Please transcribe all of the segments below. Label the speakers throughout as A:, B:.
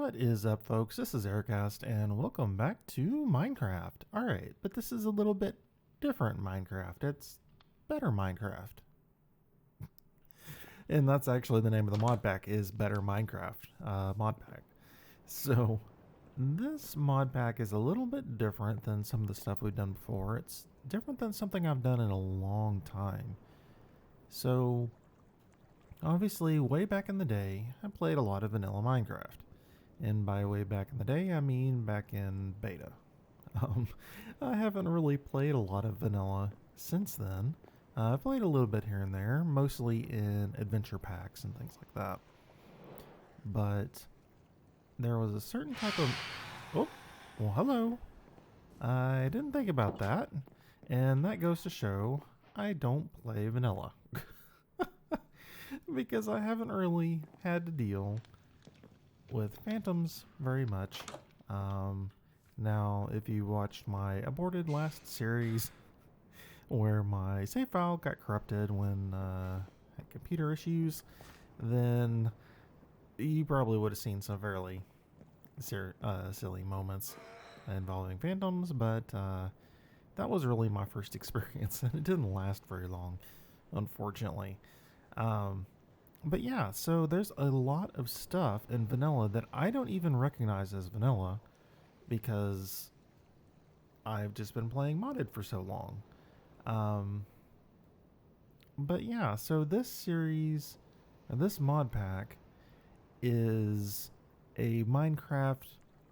A: What is up, folks? This is Aircast, and welcome back to Minecraft. Alright, but this is a little bit different Minecraft. It's better Minecraft. And that's actually the name of the modpack, is Better Minecraft modpack. So, this modpack is a little bit different than some of the stuff we've done before. It's different than something I've done in a long time. So, obviously, way back in the day, I played a lot of vanilla Minecraft. And by way back in the day, I mean back in beta. Um, I haven't really played a lot of vanilla since then. I've played a little bit here and there, mostly in adventure packs and things like that. But there was a certain type of... Oh, well, hello. I didn't think about that. And that goes to show I don't play vanilla. Because I haven't really had to deal with phantoms very much. Now, if you watched my aborted last series where my save file got corrupted when I had computer issues, then you probably would have seen some fairly silly moments involving phantoms, but that was really my first experience, and it didn't last very long, unfortunately. But yeah, so there's a lot of stuff in vanilla that I don't even recognize as vanilla because I've just been playing modded for so long. But yeah, so this series, this mod pack is a Minecraft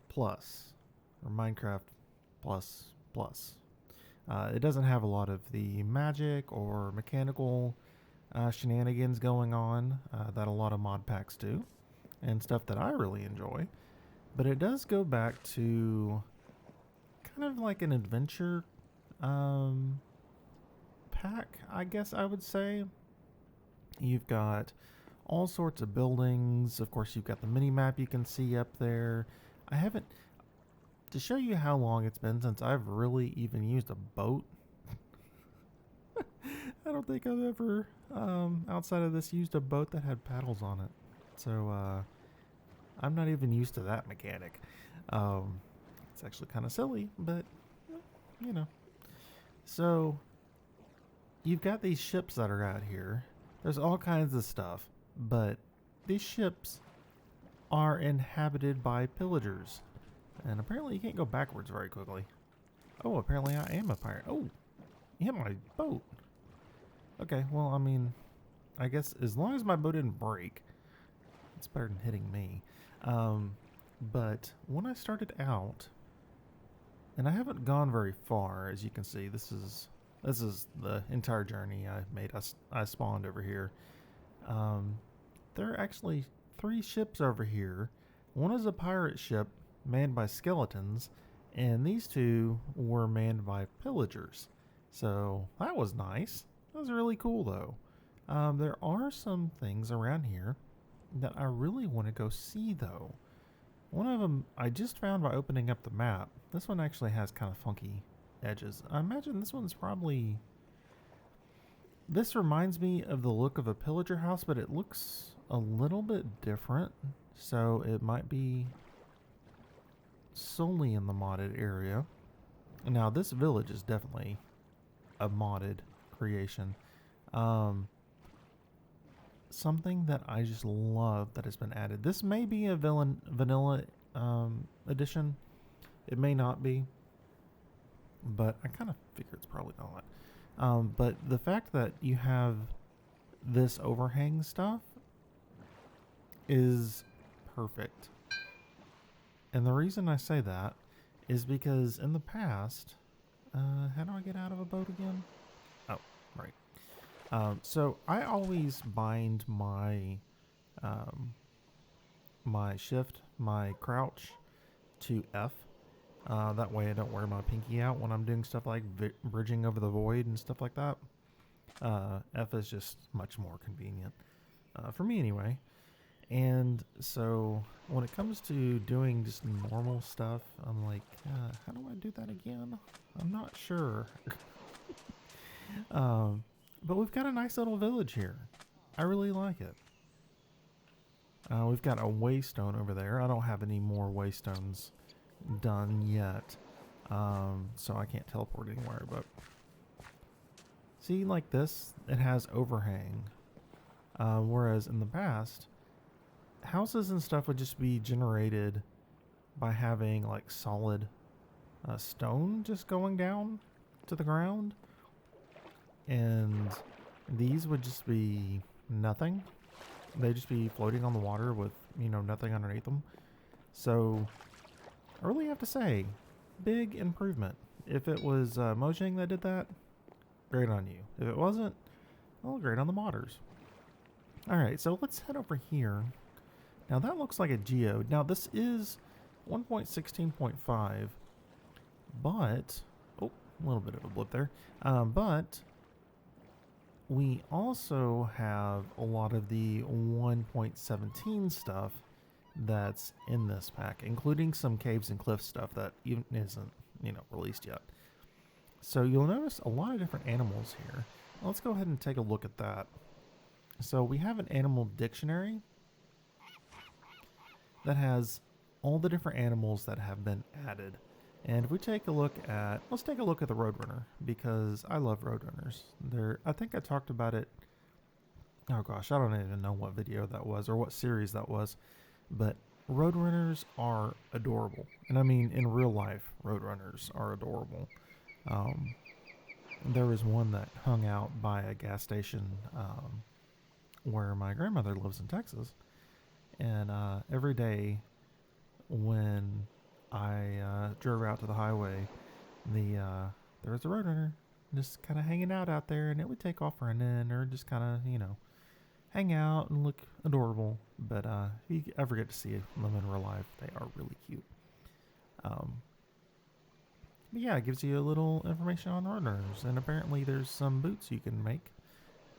A: Plus, or Minecraft Plus Plus. It doesn't have a lot of the magic or mechanical shenanigans going on that a lot of mod packs do, and stuff that I really enjoy. But it does go back to kind of like an adventure pack, I guess I would say. You've got all sorts of buildings. Of course, you've got the mini map you can see up there. I haven't, to show you how long it's been since I've really even used a boat. I don't think I've ever, outside of this, used a boat that had paddles on it. So, I'm not even used to that mechanic. It's actually kind of silly, but, you know. So, you've got these ships that are out here. There's all kinds of stuff, but these ships are inhabited by pillagers. And apparently you can't go backwards very quickly. Oh, apparently I am a pirate. Oh, you hit my boat. Okay, well, I mean, I guess as long as my boat didn't break, it's better than hitting me. But when I started out, and I haven't gone very far, as you can see, this is the entire journey I made. I spawned over here. There are actually 3 ships over here. One is a pirate ship manned by skeletons, and these 2 were manned by pillagers. So that was nice. That was really cool, though. There are some things around here that I really want to go see, though. One of them I just found by opening up the map. This one actually has kind of funky edges. I imagine this one's probably... This reminds me of the look of a pillager house, but it looks a little bit different. So it might be solely in the modded area. Now, this village is definitely a modded creation. Something that I just love that has been added. This may be a vanilla edition. It may not be, but I kind of figure it's probably not. But the fact that you have this overhang stuff is perfect. And the reason I say that is because in the past, how do I get out of a boat again? Oh, right. So I always bind my my shift, my crouch to F. That way I don't wear my pinky out when I'm doing stuff like bridging over the void and stuff like that. F is just much more convenient, for me anyway. And so when it comes to doing just normal stuff, I'm like, how do I do that again? I'm not sure. But we've got a nice little village here. I really like it. We've got a waystone over there. I don't have any more waystones done yet, so I can't teleport anywhere. But see, like this, it has overhang, whereas in the past, houses and stuff would just be generated by having like solid stone just going down to the ground, and these would just be nothing. They'd just be floating on the water with, nothing underneath them. So I really have to say, big improvement. If it was Mojang that did that, great on you. If it wasn't, well, great on the modders. Alright, so let's head over here. Now that looks like a geode. Now this is 1.16.5, but, oh, a little bit of a blip there. But we also have a lot of the 1.17 stuff that's in this pack, including some caves and cliffs stuff that even isn't, released yet. So you'll notice a lot of different animals here. Let's go ahead and take a look at that. So we have an animal dictionary that has all the different animals that have been added. And if we take a look at, let's take a look at the Roadrunner, because I love Roadrunners. I think I talked about it, oh gosh, I don't even know what video that was or what series that was, but Roadrunners are adorable. And I mean, in real life, Roadrunners are adorable. There was one that hung out by a gas station where my grandmother lives in Texas. And every day when I drove out to the highway, there was a Roadrunner just kind of hanging out there, and it would take off running or just kind of, hang out and look adorable. But if you ever get to see them in real life, they are really cute. But yeah, it gives you a little information on Roadrunners, and apparently there's some boots you can make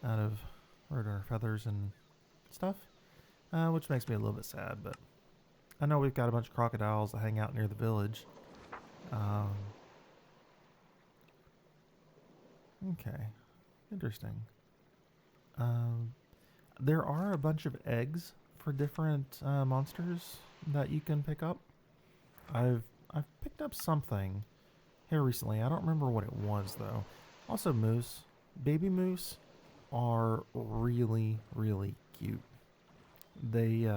A: out of Roadrunner feathers and stuff, which makes me a little bit sad, but I know we've got a bunch of crocodiles that hang out near the village. Okay, interesting. There are a bunch of eggs for different monsters that you can pick up. I've picked up something here recently. I don't remember what it was though. Also, moose, baby moose, are really, really cute. They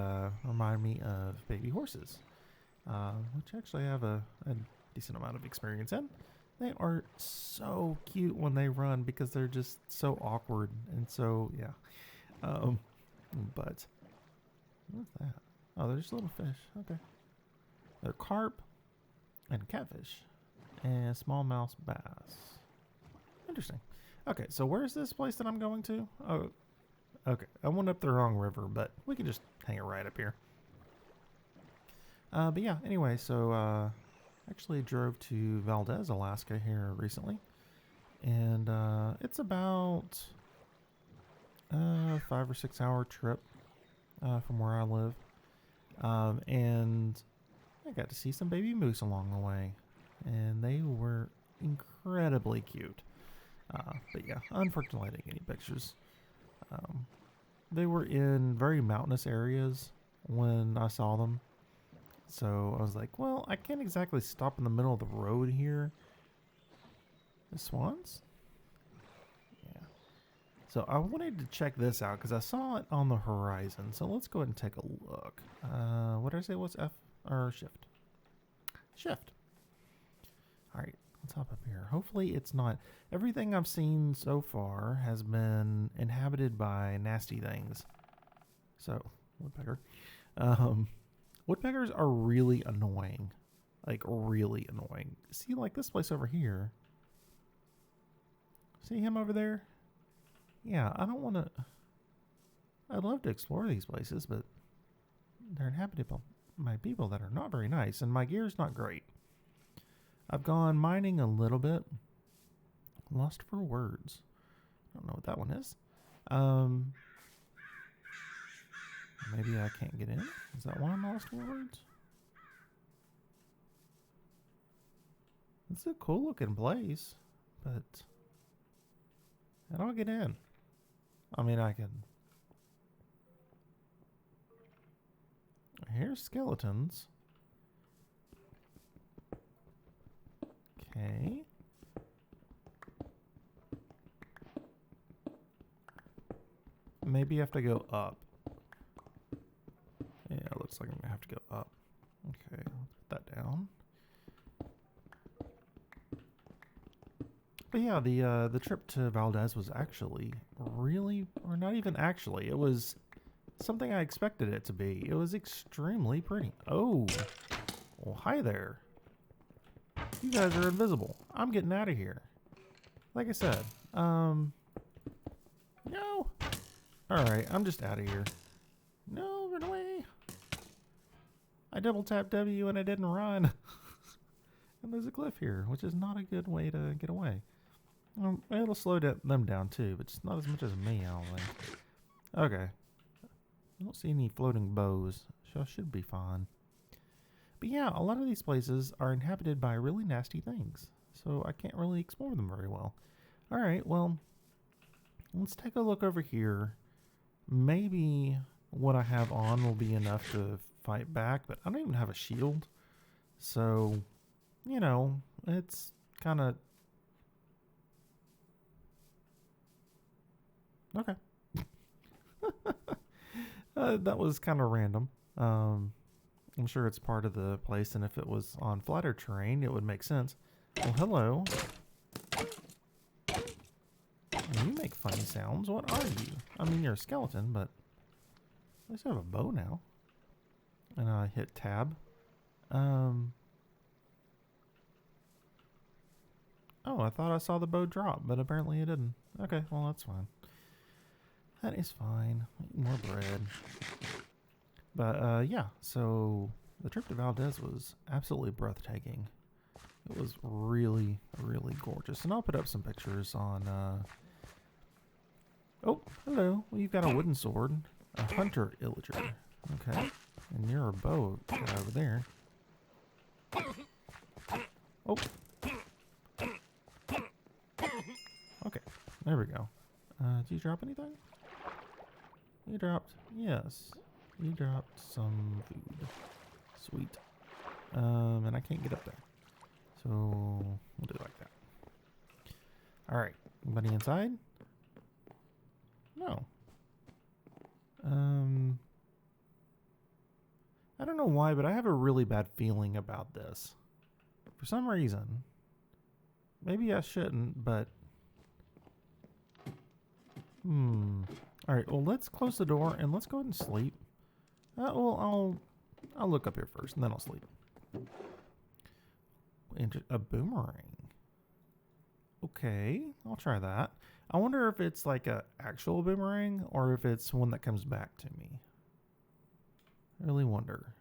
A: remind me of baby horses, which actually I have a decent amount of experience in. They are so cute when they run because they're just so awkward and so, yeah. But what's that? Oh, they're just little fish. Okay. They're carp and catfish and smallmouth bass. Interesting. Okay, so where's this place that I'm going to? Oh, okay. I went up the wrong river, but we can just hang it right up here. But yeah, anyway, so actually drove to Valdez, Alaska here recently. And it's about a 5 or 6 hour trip from where I live. And I got to see some baby moose along the way. And they were incredibly cute. But yeah, unfortunately I didn't get any pictures. They were in very mountainous areas when I saw them. So I was like, well, I can't exactly stop in the middle of the road here. The swans? Yeah. So I wanted to check this out because I saw it on the horizon. So let's go ahead and take a look. What did I say? What's F or shift? Shift. All right. Let's hop up here. Hopefully it's not. Everything I've seen so far has been inhabited by nasty things. So, woodpecker. Woodpeckers are really annoying. Like, really annoying. See, like this place over here. See him over there? Yeah, I don't want to... I'd love to explore these places, but they're inhabited by people that are not very nice, and my gear's not great. I've gone mining a little bit. Lost for words. I don't know what that one is. Maybe I can't get in? Is that why I'm lost for words? It's a cool looking place, but how do I get in? I mean, I can... Here's skeletons. Okay. Maybe you have to go up. Yeah, it looks like I'm gonna have to go up. Okay, I'll put that down. But yeah, the trip to Valdez was actually really, or not even actually, it was something I expected it to be. It was extremely pretty. Oh, well, hi there. You guys are invisible. I'm getting out of here. Like I said, no. Alright, I'm just out of here. No, run away. I double tapped W and I didn't run. And there's a cliff here, which is not a good way to get away. It'll slow them down too, but just not as much as me, I don't think. Okay. I don't see any floating bows, so I should be fine. But yeah, a lot of these places are inhabited by really nasty things, so I can't really explore them very well. Alright, well, let's take a look over here. Maybe what I have on will be enough to fight back, but I don't even have a shield. So, you know, it's kind of... Okay. That was kind of random. I'm sure it's part of the place, and if it was on flatter terrain, it would make sense. Well, hello. You make funny sounds. What are you? I mean, you're a skeleton, but at least I have a bow now. And I hit tab. Oh, I thought I saw the bow drop, but apparently it didn't. Okay, well, that's fine. That is fine. Eat more bread. But, yeah, so the trip to Valdez was absolutely breathtaking. It was really, really gorgeous. And I'll put up some pictures on, Oh, hello. Well, you've got a wooden sword. A hunter illager. Okay. And you're a bow guy over there. Oh. Okay. There we go. Did you drop anything? You dropped... Yes. You dropped some food. Sweet. And I can't get up there. So, we'll do it like that. Alright. Anybody inside? No. I don't know why, but I have a really bad feeling about this. For some reason. Maybe I shouldn't, but... Alright, well, let's close the door and let's go ahead and sleep. Well, I'll look up here first and then I'll sleep. A boomerang. Okay, I'll try that. I wonder if it's like a actual boomerang or if it's one that comes back to me. I really wonder.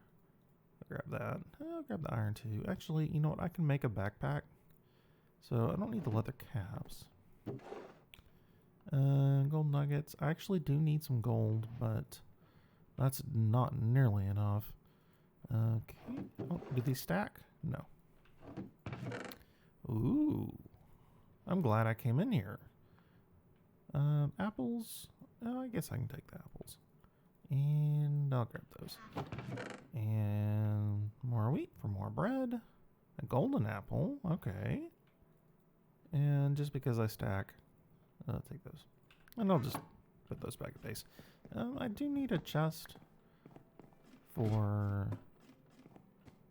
A: I'll grab that. I'll grab the iron too. Actually, you know what? I can make a backpack. So I don't need the leather caps. Gold nuggets. I actually do need some gold, but that's not nearly enough. Okay. Oh, do these stack? No. Ooh. I'm glad I came in here. Apples. Oh, I guess I can take the apples. And I'll grab those. And more wheat for more bread. A golden apple. Okay. And just because I stack, I'll take those. And I'll just put those back at base. I do need a chest for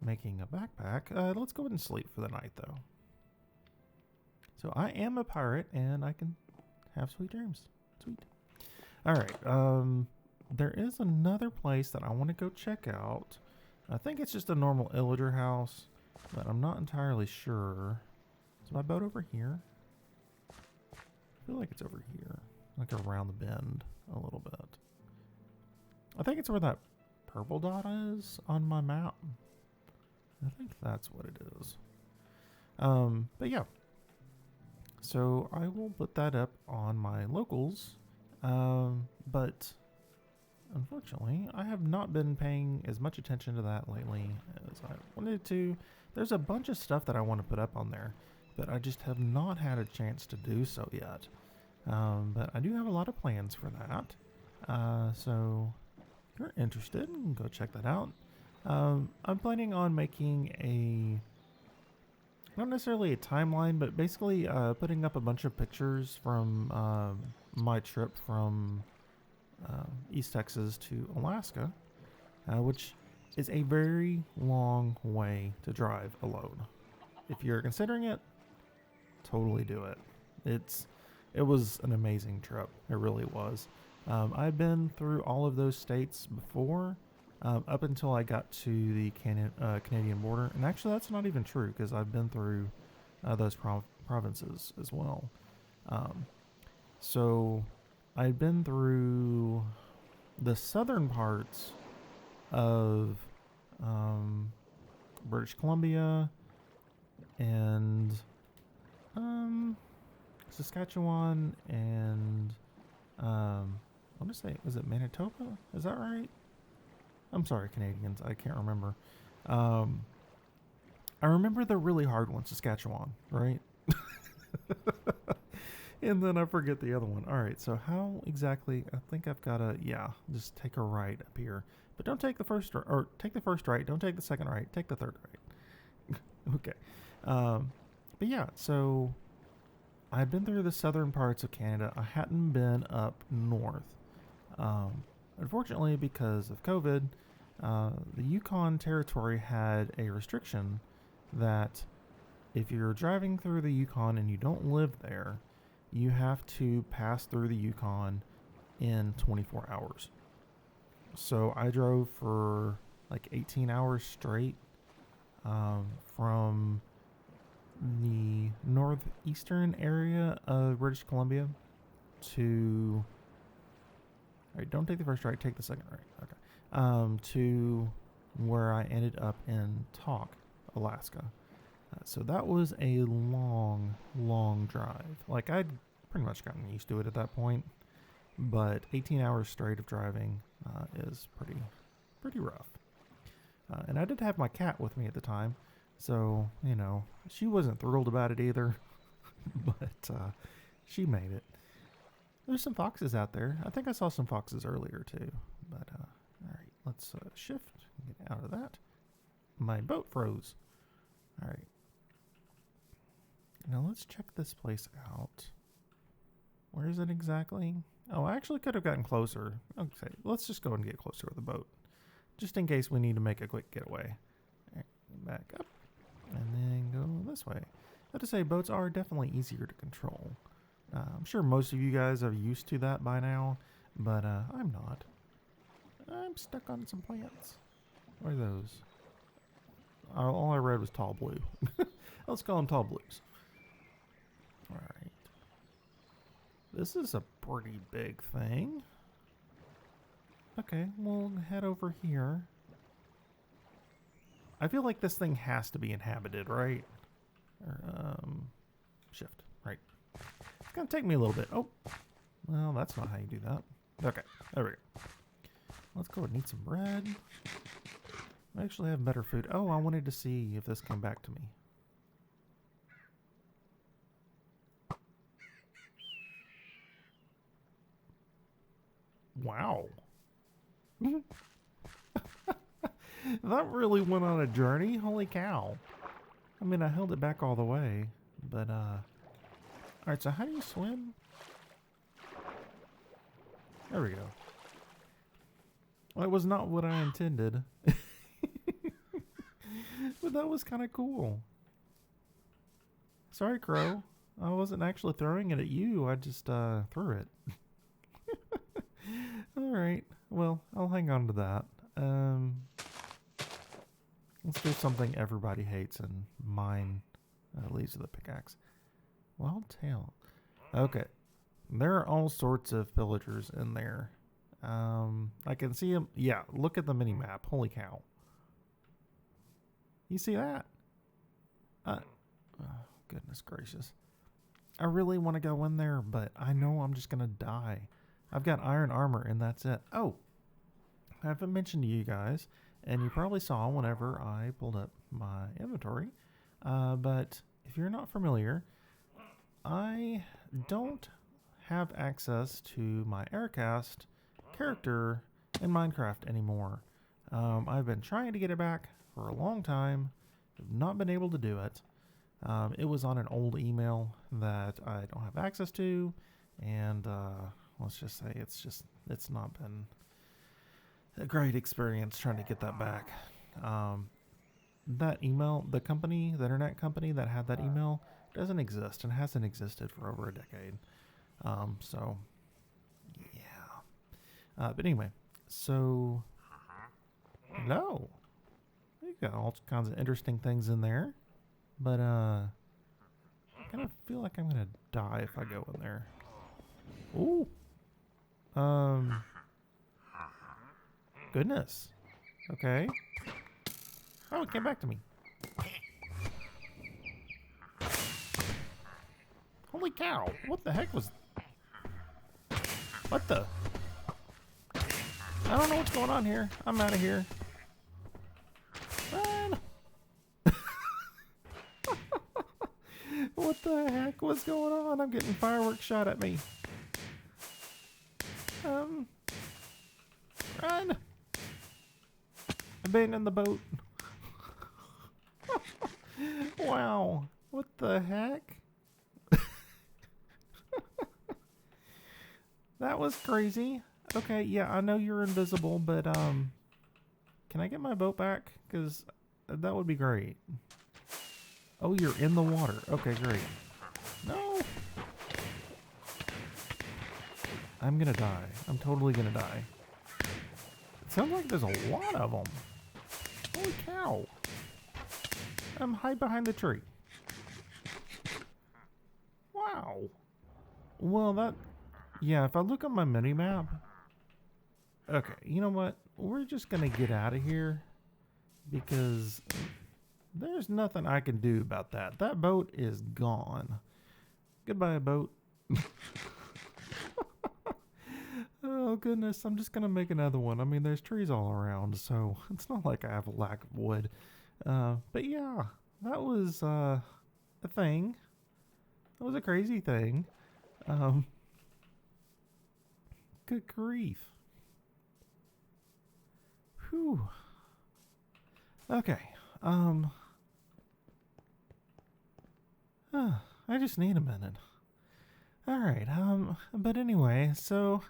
A: making a backpack. Let's go ahead and sleep for the night, though. So I am a pirate, and I can have sweet dreams. Sweet. All right. There is another place that I want to go check out. I think it's just a normal illager house, but I'm not entirely sure. Is my boat over here? I feel like it's over here, like around the bend a little bit. I think it's where that purple dot is on my map. I think that's what it is. But yeah. So I will put that up on my locals. But unfortunately, I have not been paying as much attention to that lately as I wanted to. There's a bunch of stuff that I want to put up on there, but I just have not had a chance to do so yet. But I do have a lot of plans for that. So if you're interested, go check that out. I'm planning on making not necessarily a timeline, but basically putting up a bunch of pictures from my trip from East Texas to Alaska, which is a very long way to drive alone. If you're considering it, totally do it. It was an amazing trip. It really was. I've been through all of those states before, up until I got to the Canadian border. And actually, that's not even true because I've been through those provinces as well. So I've been through the southern parts of British Columbia and Saskatchewan and I want to say, was it Manitoba? Is that right? I'm sorry, Canadians. I can't remember. I remember the really hard one, Saskatchewan, right? And then I forget the other one. All right, so how exactly? I think I've got to, just take a right up here. But don't take the first, or take the first right. Don't take the second right. Take the third right. Okay. But yeah, so I've been through the southern parts of Canada. I hadn't been up north. Unfortunately, because of COVID, the Yukon Territory had a restriction that if you're driving through the Yukon and you don't live there, you have to pass through the Yukon in 24 hours. So I drove for like 18 hours straight from the northeastern area of British Columbia to... All right, don't take the first right, take the second right. Okay. To where I ended up in Tok, Alaska. So that was a long, long drive. Like, I'd pretty much gotten used to it at that point. But 18 hours straight of driving is pretty rough. And I did have my cat with me at the time. So, she wasn't thrilled about it either. But she made it. There's some foxes out there. I think I saw some foxes earlier too. But, all right, let's shift and get out of that. My boat froze. All right. Now let's check this place out. Where is it exactly? Oh, I actually could have gotten closer. Okay, let's just go and get closer with the boat. Just in case we need to make a quick getaway. Right, back up. And then go this way. I have to say, boats are definitely easier to control. I'm sure most of you guys are used to that by now, but I'm not. I'm stuck on some plants. What are those? All I read was tall blue. Let's call them tall blues. All right. This is a pretty big thing. Okay, we'll head over here. I feel like this thing has to be inhabited, right? Or, shift, right. It's going to take me a little bit. Oh, well, that's not how you do that. Okay, there we go. Let's go and eat some bread. I actually have better food. Oh, I wanted to see if this came back to me. Wow. That really went on a journey. Holy cow. I mean, I held it back all the way, but, alright, so how do you swim? There we go. Well, it was not what I intended. But that was kind of cool. Sorry, Crow. I wasn't actually throwing it at you. I just, threw it. Alright. Well, I'll hang on to that. Let's do something everybody hates and mine leaves with a pickaxe. Wild tail. Okay. There are all sorts of pillagers in there. I can see them. Yeah, look at the mini map. Holy cow. You see that? Oh, goodness gracious. I really want to go in there, but I know I'm just going to die. I've got iron armor and that's it. Oh, I haven't mentioned to you guys, and you probably saw whenever I pulled up my inventory, but if you're not familiar, I don't have access to my Aircast character in Minecraft anymore. I've been trying to get it back for a long time. Have not been able to do it. It was on an old email that I don't have access to, and let's just say it's not been a great experience trying to get that back. That email, the internet company that had that email doesn't exist and hasn't existed for over a decade. So yeah. But anyway, so hello. You got all kinds of interesting things in there, but I kind of feel like I'm gonna die if I go in there. Ooh. Goodness. Okay. Oh, it came back to me. Holy cow. What the heck was... What the... I don't know what's going on here. I'm out of here. Run! What the heck was going on? I'm getting fireworks shot at me. Run! Abandon the boat. Wow. What the heck? That was crazy. Okay, yeah, I know you're invisible, but can I get my boat back? Because that would be great. Oh, you're in the water. Okay, great. No. I'm gonna die. I'm totally gonna die. It sounds like there's a lot of them. Holy cow. Hide behind the tree. Wow. Well, yeah, if I look at my mini map. Okay, you know what? We're just gonna get out of here because there's nothing I can do about that. That boat is gone. Goodbye, boat. Oh, goodness. I'm just gonna make another one. I mean, there's trees all around, so it's not like I have a lack of wood. But yeah, that was a thing. That was a crazy thing. Good grief. Whew. Okay. I just need a minute. Alright, but anyway, so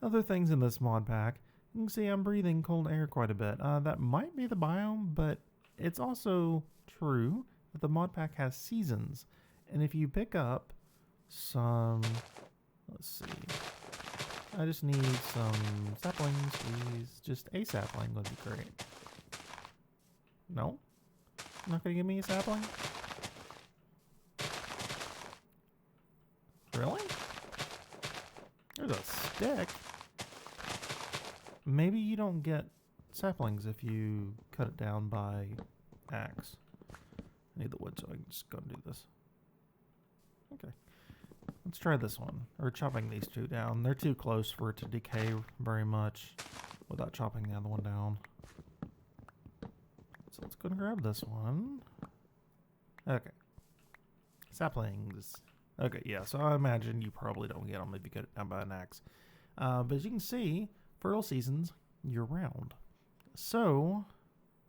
A: other things in this mod pack. You can see I'm breathing cold air quite a bit. That might be the biome, but it's also true that the mod pack has seasons. And if you pick up some, let's see, I just need some saplings, please. Just a sapling would be great. No? Not gonna give me a sapling? Really? There's a stick. Maybe you don't get saplings if you cut it down by axe. I need the wood so I can just go and do this. Okay. Let's try this one. Or chopping these two down. They're too close for it to decay very much without chopping the other one down. So let's go and grab this one. Okay. Saplings. Okay, yeah, so I imagine you probably don't get them if you cut it down by an axe. But as you can see, fertile seasons year-round. So,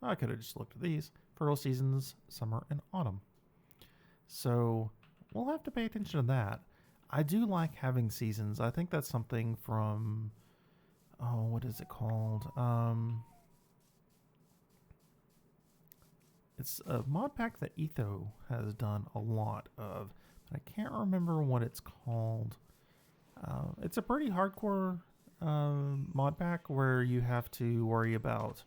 A: I could have just looked at these. Fertile seasons, summer and autumn. So, we'll have to pay attention to that. I do like having seasons. I think that's something from, oh, what is it called? It's a mod pack that Etho has done a lot of. I can't remember what it's called. It's a pretty hardcore mod pack where you have to worry about,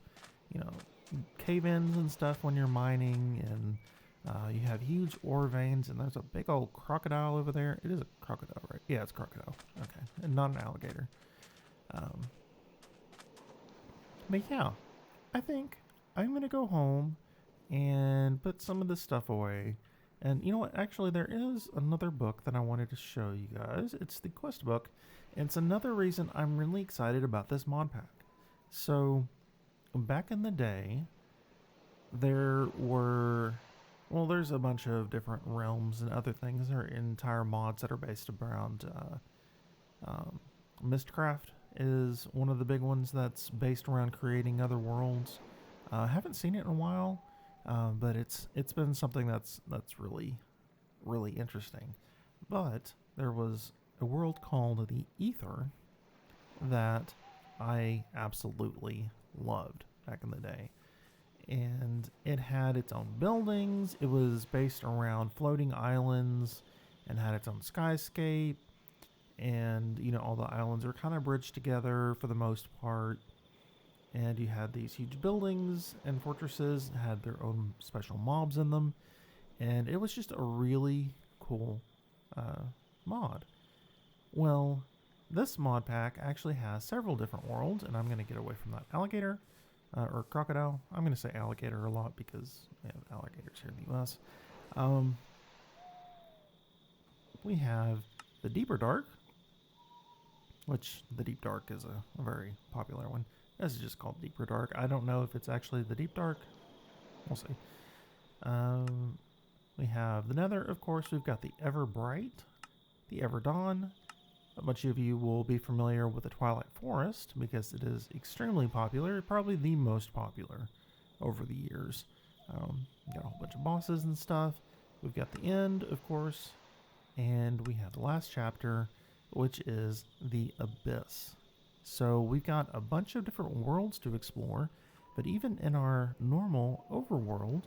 A: cave-ins and stuff when you're mining, and you have huge ore veins, and there's a big old crocodile over there. It is a crocodile, right? Yeah, it's a crocodile. Okay, and not an alligator. But yeah, I think I'm going to go home and put some of this stuff away. And you know what? Actually, there is another book that I wanted to show you guys. It's the quest book. And it's another reason I'm really excited about this mod pack. So, back in the day, there's a bunch of different realms and other things. There are entire mods that are based around Mistcraft. is one of the big ones that's based around creating other worlds. Haven't seen it in a while, but it's been something that's really interesting. But there was a world called the Ether that I absolutely loved back in the day. And it had its own buildings. It was based around floating islands and had its own skyscape. And, all the islands are kind of bridged together for the most part. And you had these huge buildings and fortresses that had their own special mobs in them. And it was just a really cool mod. Well, this mod pack actually has several different worlds, and I'm going to get away from that alligator or crocodile. I'm going to say alligator a lot because we have alligators here in the US. We have the Deeper Dark, which the Deep Dark is a very popular one. This is just called Deeper Dark. I don't know if it's actually the Deep Dark. We'll see. We have the Nether, of course. We've got the Ever Bright, the Ever Dawn. A bunch of you will be familiar with the Twilight Forest because it is extremely popular, probably the most popular over the years. Got a whole bunch of bosses and stuff. We've got the End, of course, and we have the last chapter, which is the Abyss. So we've got a bunch of different worlds to explore, but even in our normal overworld,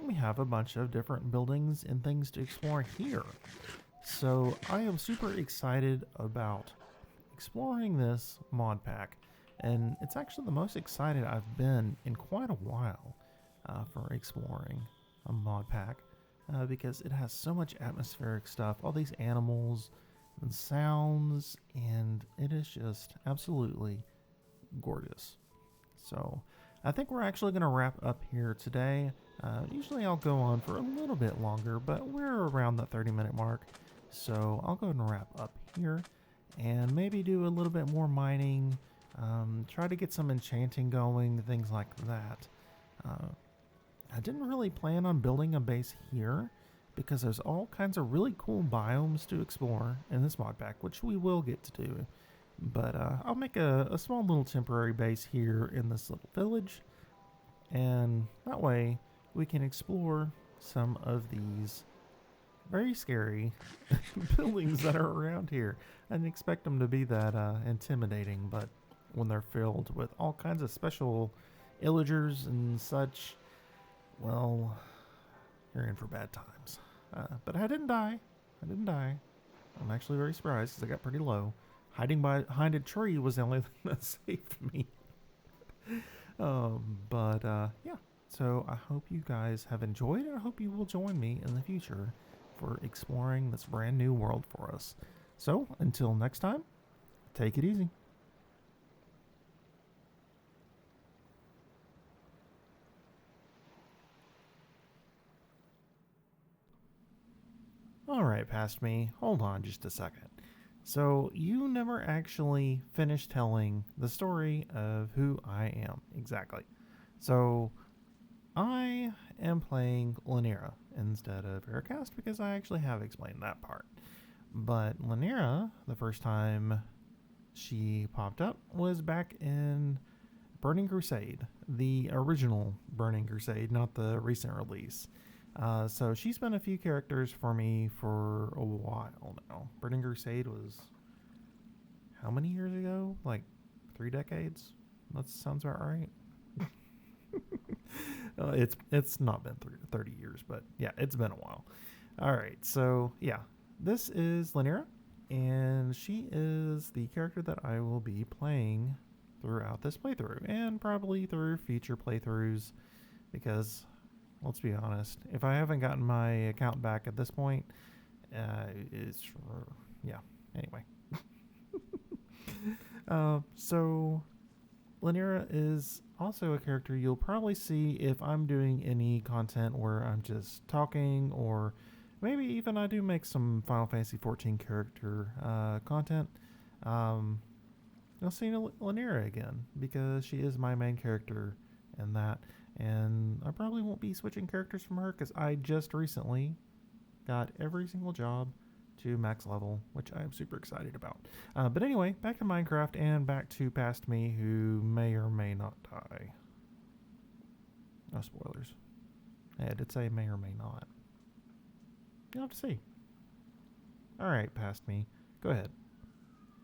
A: we have a bunch of different buildings and things to explore here. So I am super excited about exploring this mod pack, and it's actually the most excited I've been in quite a while for exploring a mod pack because it has so much atmospheric stuff, all these animals and sounds, and it is just absolutely gorgeous. So I think we're actually going to wrap up here today. Usually I'll go on for a little bit longer, but we're around the 30-minute mark. So I'll go ahead and wrap up here and maybe do a little bit more mining, try to get some enchanting going, things like that. I didn't really plan on building a base here because there's all kinds of really cool biomes to explore in this mod pack, which we will get to do. But I'll make a small little temporary base here in this little village, and that way we can explore some of these very scary buildings that are around here. I didn't expect them to be that intimidating, but when they're filled with all kinds of special illagers and such, well, you're in for bad times. But I didn't die. I'm actually very surprised because I got pretty low. Hiding behind a tree was the only thing that saved me. Yeah. So I hope you guys have enjoyed, and I hope you will join me in the future for exploring this brand new world for us. So until next time, take it easy. Alright, past me, hold on just a second. So you never actually finished telling the story of who I am exactly. So I am playing Lanira instead of Aircast because I actually have explained that part. But Lanira, the first time she popped up was back in Burning Crusade, the original Burning Crusade, not the recent release. So she's been a few characters for me for a while now. Burning Crusade was how many years ago? Like 3 decades? That sounds about right. It's not been 30 years, but yeah, it's been a while. All right, so yeah, this is Lanira, and she is the character that I will be playing throughout this playthrough, and probably through future playthroughs, because let's be honest, if I haven't gotten my account back at this point, yeah. Anyway, so Lanira is also a character you'll probably see if I'm doing any content where I'm just talking, or maybe even I do make some Final Fantasy XIV character content. You'll see Lanira again because she is my main character in that, and I probably won't be switching characters from her because I just recently got every single job to max level, which I am super excited about. But anyway, back to Minecraft and back to past me, who may or may not die. No spoilers. Yeah, I did say may or may not. You'll have to see. Alright, past me. Go ahead.